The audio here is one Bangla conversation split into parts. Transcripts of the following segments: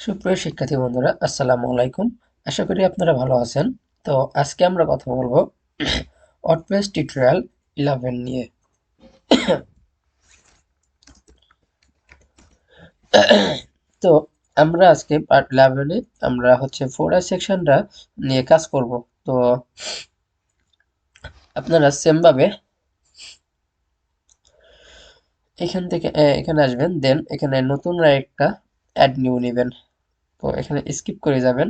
সুপ্রিয় শিক্ষার্থী বন্ধুরা, আসসালামু আলাইকুম। আশা করি আপনারা ভালো আছেন। তো আজকে আমরা কথা বলবো ওয়ার্ডপ্রেস টিউটোরিয়াল 11 নিয়ে। তো আমরা আজকে পার্ট 11 এ আমরা ফোরাম সেকশনটা নিয়ে কাজ করব। তো আপনারা সেম ভাবে এখান থেকে এখানে আসবেন, দেন এখানে নতুন একটা অ্যাড নিউ নেবেন। তো এখানে স্কিপ করে যাবেন,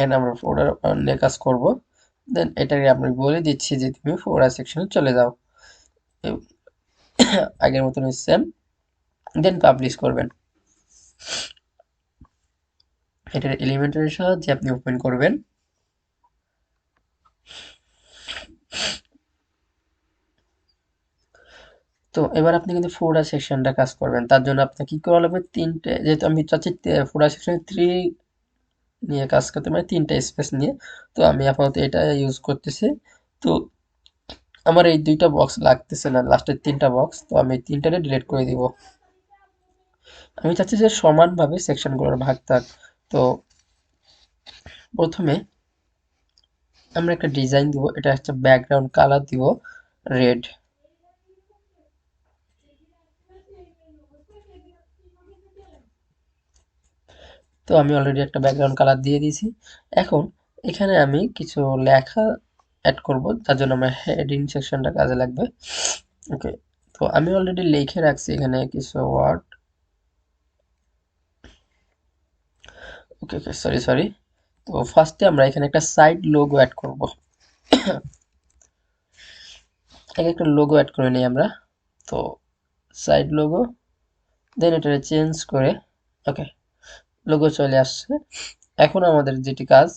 এন্ড আমরা ফোল্ডার নিয়ে কাজ করব। দেন এটাকে আমি বলে দিচ্ছি যে তুমি ফোল্ডার সেকশনে চলে যাও, আগের মতন সেম। দেন পাবলিশ করবেন। এটার এলিমেন্টের সাহায্যে আপনি ওপেন করবেন। তো এবার আপনি কিন্তু ফোল্ডার সেকশনটা কাজ করবেন, তার জন্য আপনাকে কি করা লাগবে, তিনটে, যেহেতু আমি চাচ্ছি ফোল্ডার সেকশনে 3 নিয়ে কাজ করতে, মানে 3টা স্পেস নিয়ে। তো আমি আপাতত এটা ইউজ করতেছি। তো আমার এই 2টা বক্স লাগতেছে না, লাস্টের 3টা বক্স, তো আমি 3টারে ডিলিট করে দিব। আমি চাচ্ছি যে সমানভাবে সেকশনগুলোর ভাগ থাক। তো প্রথমে আমরা একটা ডিজাইন দিব, এটা হচ্ছে ব্যাকগ্রাউন্ড কালার দিব রেড। তো আমি অলরেডি একটা ব্যাকগ্রাউন্ড কালার দিয়ে দিয়েছি। এখন এখানে আমি কিছু লেখা অ্যাড করব, তার জন্য আমার হেডিং সেকশনটা কাজে লাগবে। ওকে, তো আমি অলরেডি লিখে রাখছি এখানে কিছু ওয়ার্ড। ওকে ওকে, সরি সরি। তো ফার্স্টে আমরা এখানে একটা সাইড লোগো অ্যাড করব। একটা লোগো অ্যাড করে নিই আমরা। তো সাইড লোগো, দেন এটা চেঞ্জ করে, ওকে, লোগো চলে আসছে। এখন আমাদের যেটি কাজ,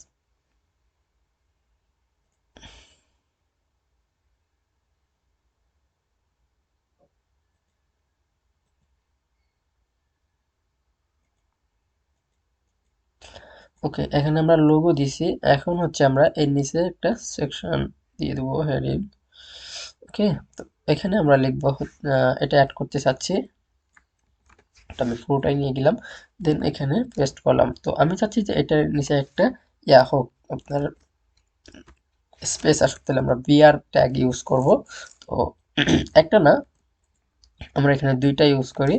ওকে, এখানে আমরা লোগো দিছি। এখন আমরা এর নিচে একটা সেকশন দিয়ে দেবো, হেডিং। ওকে, তো এখানে আমরা লিখবো, এটা অ্যাড করতে চাচ্ছি, এটা আমি পুরোটাই নিয়ে গেলাম। দেন এখানে পেস্ট করলাম। তো আমি চাচ্ছি যে এটার নিচে একটা হোক, আপনার স্পেস আসুক, তাহলে আমরা বিআর ট্যাগ ইউজ করব। তো একটা না, আমরা এখানে 2টা ইউজ করি।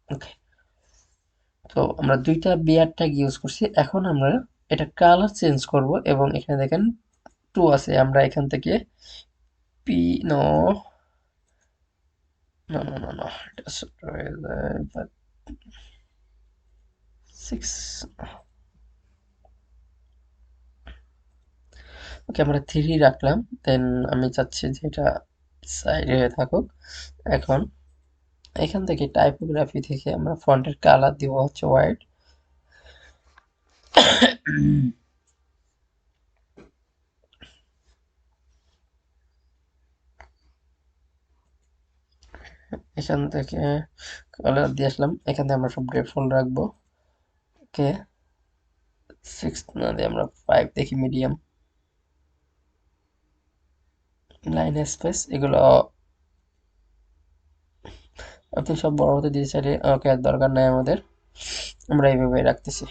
ওকে, তো আমরা 2টা বিআর ট্যাগ ইউজ করছি। এখন আমরা এটা কালার চেঞ্জ করব, এবং এখানে দেখেন 2 আছে, আমরা এখান থেকে P, no no no no no, এটা ছোট হয়ে যায়, বাট 6। ওকে, আমরা 3 রাখলাম। দেন আমি চাচ্ছি যে এটা সাইডে হয়ে থাকুক। এখন এখান থেকে টাইপোগ্রাফি থেকে আমরা ফন্টের কালার দিব হোয়াইট। এখান থেকে কালার দিয়ে আসলাম। এখান থেকে আমরা সব ডিফল্ট রাখবো। ওকে, 6 না দিয়ে আমরা 5 দেখি, মিডিয়াম। লাইন স্পেস এগুলো আপনি সব বড় হতে দিতে চাইলে, ওকে, আর দরকার নাই আমাদের, আমরা এইভাবে রাখতেছি।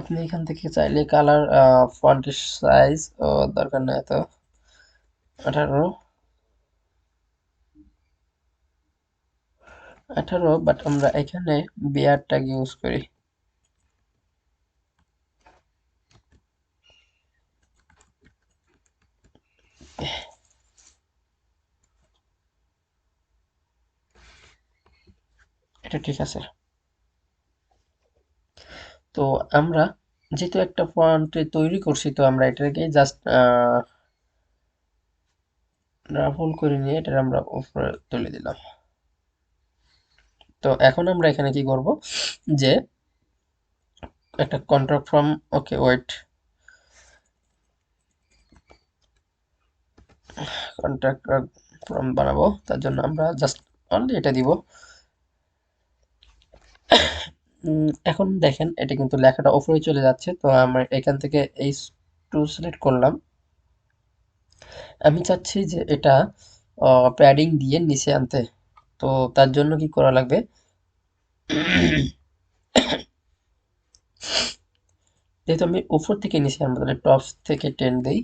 আপনি এখান থেকে চাইলে কালার, ফন্টের সাইজ ও দরকার নাই এত, 18 বাট আমরা এখানে বিয়ার ট্যাগ ইউজ করি। এটা ঠিক আছে। তো আমরা যেহেতু একটা ফন্ট তৈরি করছি, তো আমরা এটাকে জাস্ট রাফল করে নিয়ে এটা আমরা উপরে তুলে দিলাম। তো এখন আমরা এখানে কি করব, যে একটা contract form, okay wait, contract form বানাবো। তার জন্য আমরা জাস্ট অনলি এটা দিব, এখন দেখেন এটা কিন্তু লেখাটা উপরে চলে যাচ্ছে, তো আমরা এখান থেকে এই টু সিলেক্ট করলাম। আমি চাচ্ছি যে এটা প্যাডিং দিয়ে নিচে আনতে, তো তার জন্য কি করা লাগবে, যেহেতু আমি উপর থেকে নিচে আনবো তাহলে টপ থেকে টেন দেই।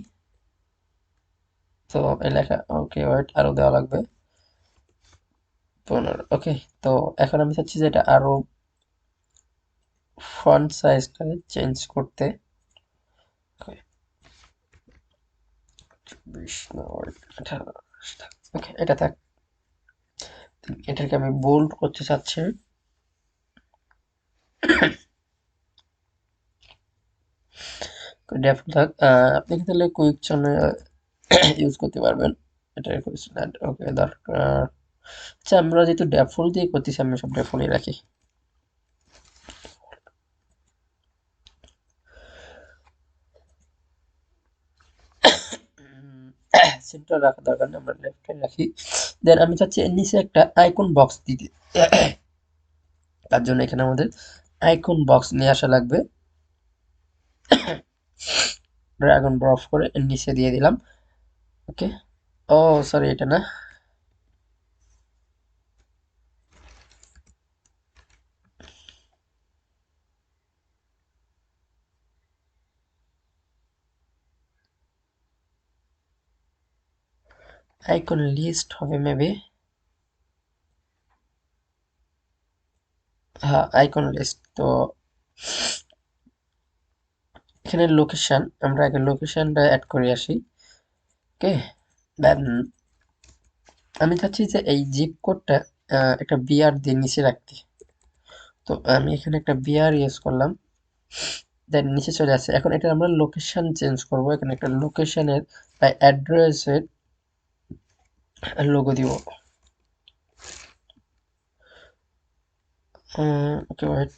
তো এই লেখা ওকে ওয়েট আরো দেওয়া লাগবে 15। ওকে, তো এখন আমি চাচ্ছি যে এটা আরো ফন্ট সাইজটা চেঞ্জ করতে। ওকে, এটা থাক। এটাকে আমি বোল্ড করতে চাচ্ছি। ডেফ থাক। আপনি কি তাহলে কুইক চনে ইউজ করতে পারবেন, এটা ওকে দরকার। আচ্ছা, আমরা যেহেতু ডেফল দিয়ে করতেছি আমি সব ডেফলই রাখি। সেন্টার রাখা দরকার নেই, আমরা লেফটে রাখি। দেন আমি চাচ্ছি এর নিচে একটা আইকন বক্স দিতে, তার জন্য এখানে আমাদের আইকন বক্স নিয়ে আসা লাগবে। ড্র্যাগ অ্যান্ড ড্রপ করে এর নিচে দিয়ে দিলাম। ওকে, ও সরি, এটা না, আইকন লিস্ট হবে মেবি। হ্যাঁ, আইকন লিস্ট। তো এখানে লোকেশন, আমরা আগে লোকেশনটা অ্যাড করে আসি। ওকে, দেন আমি চাচ্ছি যে এই জিপ কোডটা একটা বিআর দিয়ে নিচে রাখতে, তো আমি এখানে একটা বিআর ইউজ করলাম। দেন নিচে চলে আসছে। এখন এটা আমরা লোকেশন চেঞ্জ করব, এখানে একটা লোকেশনের বা অ্যাড্রেসের লোগো দিব। ওকে ওয়েট,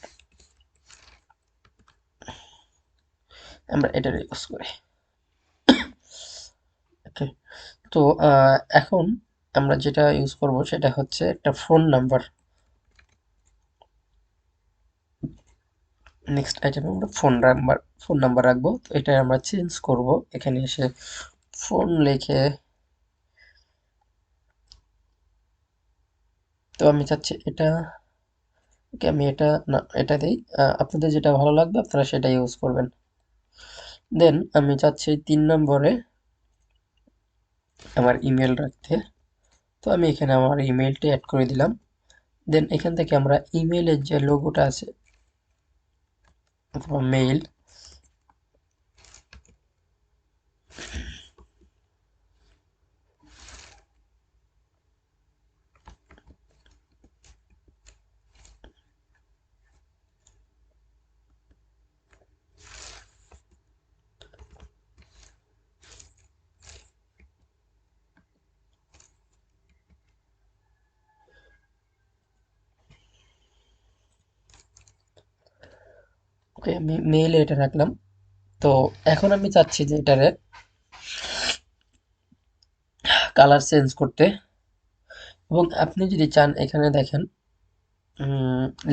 আমরা এটার ইউজ করি। ওকে, তো এখন আমরা যেটা ইউজ করব সেটা হচ্ছে একটা ফোন নাম্বার। নেক্সট আইটেমে আমরা ফোন নাম্বার রাখবো, তো এটা আমরা চেঞ্জ করব। এখানে এসে ফোন লিখে, তো আমি চাচ্ছি এটা, ওকে আমি এটা না এটা দিই। আপনাদের যেটা ভালো লাগবে আপনারা সেটা ইউজ করবেন। দেন আমি চাচ্ছি 3 নম্বরে আমার ইমেল রাখতে, তো আমি এখানে আমার ইমেলটা অ্যাড করে দিলাম। দেন এখান থেকে আমরা ইমেলের যে লোগোটা আছে অথবা মেইল, ওকে আমি মেইলে এটা রাখলাম। তো এখন আমি চাচ্ছি যে এটারে কালার চেঞ্জ করতে, এবং আপনি যদি চান এখানে দেখেন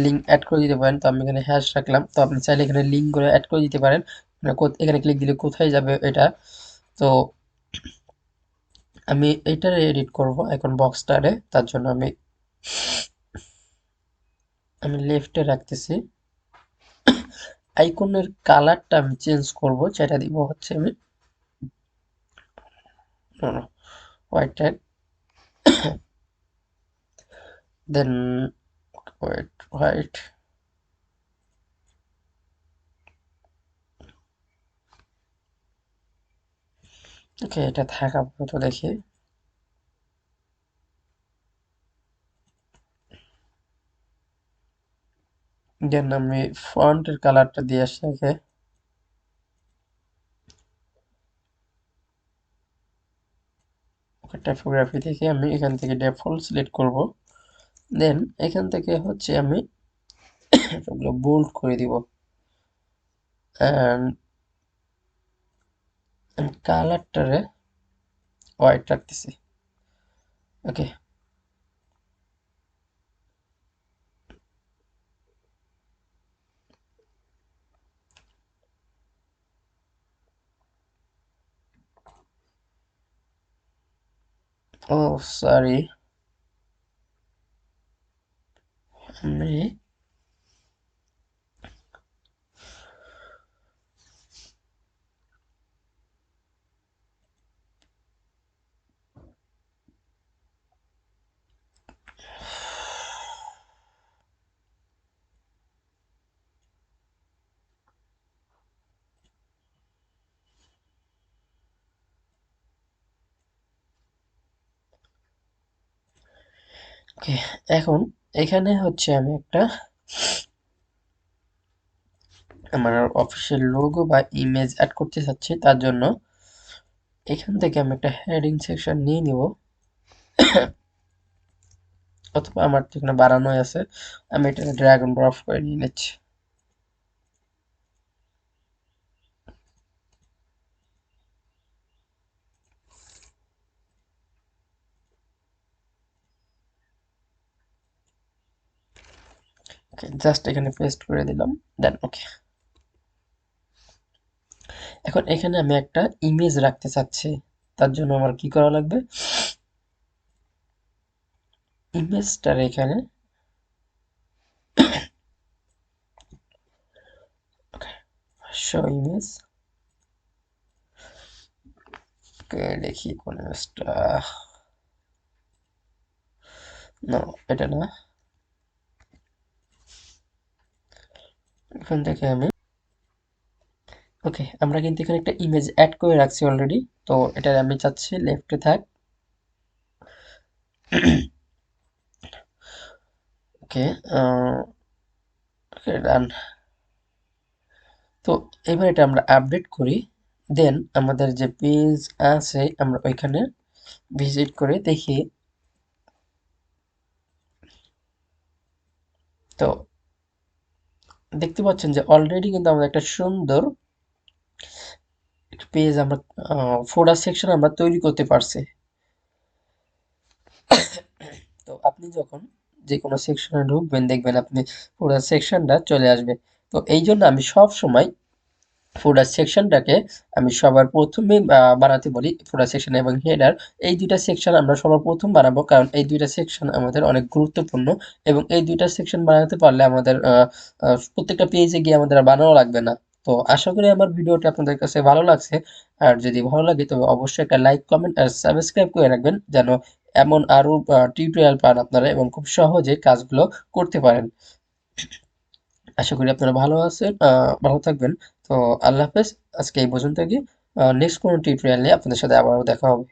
লিঙ্ক অ্যাড করে দিতে পারেন। তো আমি এখানে হ্যাশ রাখলাম, তো আপনি চাইলে এখানে লিঙ্ক করে অ্যাড করে দিতে পারেন। মানে এখানে ক্লিক দিলে কোথায় যাবে এটা। তো আমি এইটারে এডিট করব এখন বক্সটারে, তার জন্য আমি আমি লেফটে রাখতেছি। আইকনের কালারটা আমি চেঞ্জ করব, সেটা দিব হচ্ছে আমি হোয়াইট ট্যাগ, দেন হোয়াইট। ওকে, এটা থাকা আপাতত দেখি। দেন আমি ফন্টের কালারটা দিয়ে আসি আগে। ওকে, টাইপোগ্রাফি থেকে আমি এখান থেকে ডিফল্ট সিলেক্ট করব। দেন এখান থেকে হচ্ছে আমি সবগুলো বোল্ড করে দিব। অ্যান্ড আমি কালারটারে হোয়াইট রাখতেছি। ওকে, ও সরি, আমি ওকে। এখন এখানে হচ্ছে আমি একটা আমার অফিসিয়াল লোগো বা ইমেজ অ্যাড করতে চাচ্ছি। তার জন্য এখান থেকে আমি একটা হেডিং সেকশন নিয়ে নিব, অথবা আমার তো এখানে বানানোই আছে, আমি এটাকে ড্র্যাগ এন্ড ড্রপ করে নিয়ে নিচ্ছি। ওকে, জাস্ট এখানে পেস্ট করে দিলাম, দেন ওকে। এখন এখানে আমি একটা ইমেজ রাখতে চাচ্ছি, তার জন্য আমার কি করা লাগবে, ইমেজটার এখানে শো ইমেজ, দেখি কোন ইমেজটা, না এটা না, এখান থেকে আমি ওকে, আমরা কিন্তু এখানে একটা ইমেজ অ্যাড করে রাখছি অলরেডি, তো এটা আমি চাচ্ছি লেফটে থাক। ওকে, রান। তো এবার এটা আমরা আপডেট করি, দেন আমাদের যে পেজ আছে আমরা ওইখানে ভিজিট করে দেখি। তো দেখতে পাচ্ছেন যে অলরেডি কিন্তু আমাদের একটা সুন্দর পেজ আমরা ফোল্ডার সেকশন আমরা তৈরি করতে পারছি। তো আপনি যখন যে কোনো সেকশনে ঢুকবেন দেখবেন আপনি পুরো সেকশনটা চলে আসবে। তো এই জন্য আমি সব সময় ফুডার সেকশনটাকে আমি সবার প্রথমে বানাতে বলি, ফুডার সেকশন এবং হেডার, এই দুইটা সেকশন আমরা সবার প্রথম বানাবো, কারণ এই দুইটা সেকশন আমাদের অনেক গুরুত্বপূর্ণ, এবং এই দুইটা সেকশন বানাতে পারলে আমাদের প্রত্যেকটা পেজে গিয়ে আমাদের আর বানানো লাগবে না। তো আশা করি আমার ভিডিওটা আপনাদের কাছে ভালো লাগছে, আর যদি ভালো লাগে তবে অবশ্যই একটা লাইক, কমেন্ট আর সাবস্ক্রাইব করে রাখবেন, যেন এমন আরো টিউটোরিয়াল পান আপনারা এবং খুব সহজে কাজগুলো করতে পারেন। আশা করি আপনারা ভালো আছেন, ভালো থাকবেন। তো আল্লাহ হাফেজ। আজকে এই পর্যন্ত, কি নেক্সট কোনো টিউটোরিয়াল নিয়ে আপনাদের সাথে আবারও দেখা হবে।